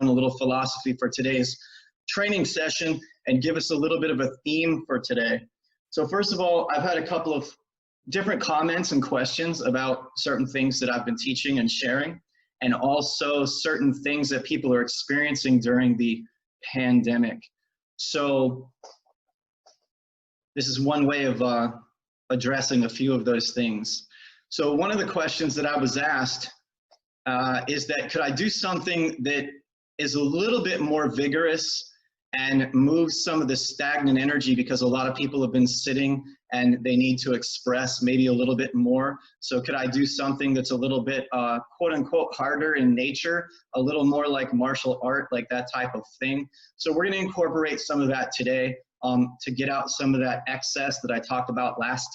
a little philosophy for today's training session and give us a little bit of a theme for today. So first of all, I've had a couple of different comments and questions about certain things that I've been teaching and sharing, and also certain things that people are experiencing during the pandemic. So this is one way of addressing a few of those things. So one of the questions that I was asked is that could I do something that is a little bit more vigorous and move some of the stagnant energy, because a lot of people have been sitting and they need to express maybe a little bit more. So could I do something that's a little bit quote unquote harder in nature, a little more like martial art, like that type of thing? So we're going to incorporate some of that today to get out some of that excess that I talked about last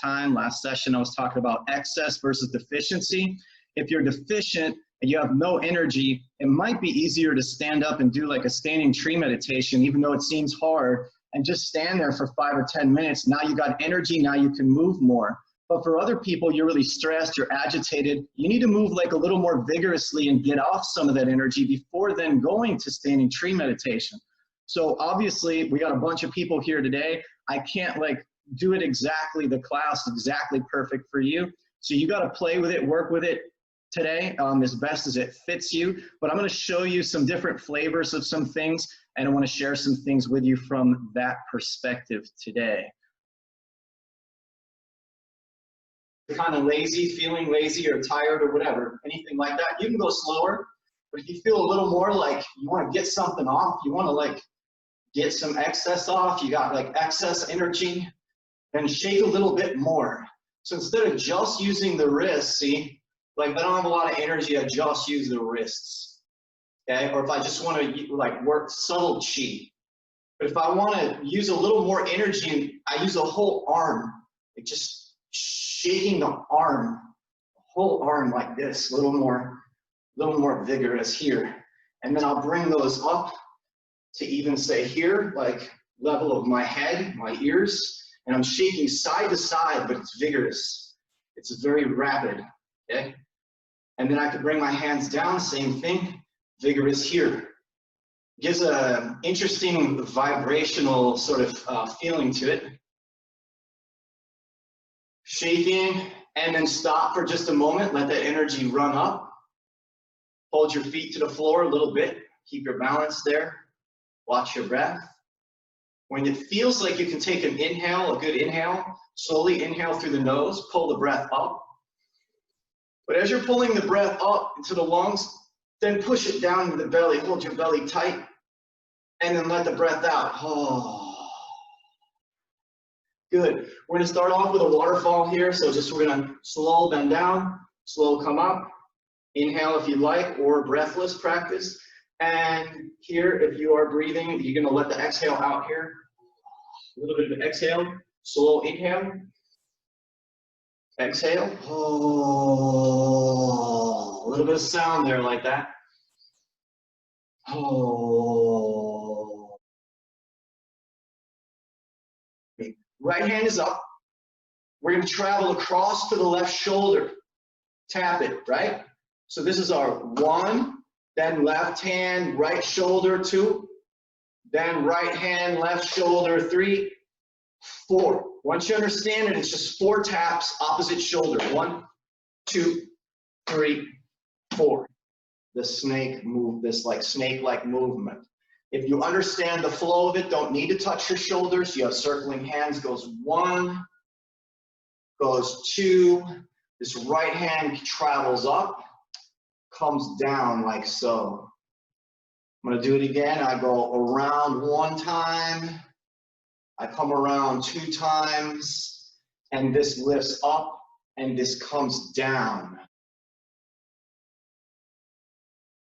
session. I was talking about excess versus deficiency. If you're deficient and you have no energy, it might be easier to stand up and do like a standing tree meditation, even though it seems hard, and just stand there for 5 or 10 minutes. Now you got energy, now you can move more. But for other people, you're really stressed, you're agitated, you need to move like a little more vigorously and get off some of that energy before then going to standing tree meditation. So obviously we got a bunch of people here today. I can't like do it exactly, the class exactly perfect for you. So you got to play with it, work with it today as best as it fits you. But I'm going to show you some different flavors of some things, and I want to share some things with you from that perspective today. Kind of lazy, feeling lazy or tired or whatever, anything like that, you can go slower. But if you feel a little more like you want to get something off, you want to like get some excess off, you got like excess energy, then shake a little bit more. So instead of just using the wrists, see, like I don't have a lot of energy, I just use the wrists, okay? Or if I just want to like work subtle chi. But if I want to use a little more energy, I use a whole arm, like just shaking the arm, whole arm like this, a little more vigorous here. And then I'll bring those up to even say here, like level of my head, my ears, and I'm shaking side to side, but it's vigorous. It's very rapid, okay? And then I could bring my hands down, same thing, vigorous here. Gives an interesting vibrational sort of feeling to it. Shaking, and then stop for just a moment, let that energy run up. Hold your feet to the floor a little bit, keep your balance there. Watch your breath. When it feels like you can take an inhale, a good inhale, slowly inhale through the nose, pull the breath up. But as you're pulling the breath up into the lungs, then push it down to the belly, hold your belly tight, and then let the breath out. Oh. Good. We're gonna start off with a waterfall here, so we're gonna slow bend down, slow come up, inhale if you like, or breathless practice. And here, if you are breathing, you're gonna let the exhale out here. A little bit of exhale, slow inhale. Exhale. Oh, a little bit of sound there like that. Oh. Okay. Right hand is up. We're going to travel across to the left shoulder. Tap it, right? So this is our 1, then left hand, right shoulder 2, then right hand, left shoulder 3, 4. Once you understand it, it's just 4 taps, opposite shoulder. 1, 2, 3, 4. The snake move, this like snake-like movement. If you understand the flow of it, don't need to touch your shoulders. You have circling hands, goes 1, goes 2. This right hand travels up, comes down like so. I'm gonna do it again. I go around 1 time. I come around 2 times, and this lifts up, and this comes down.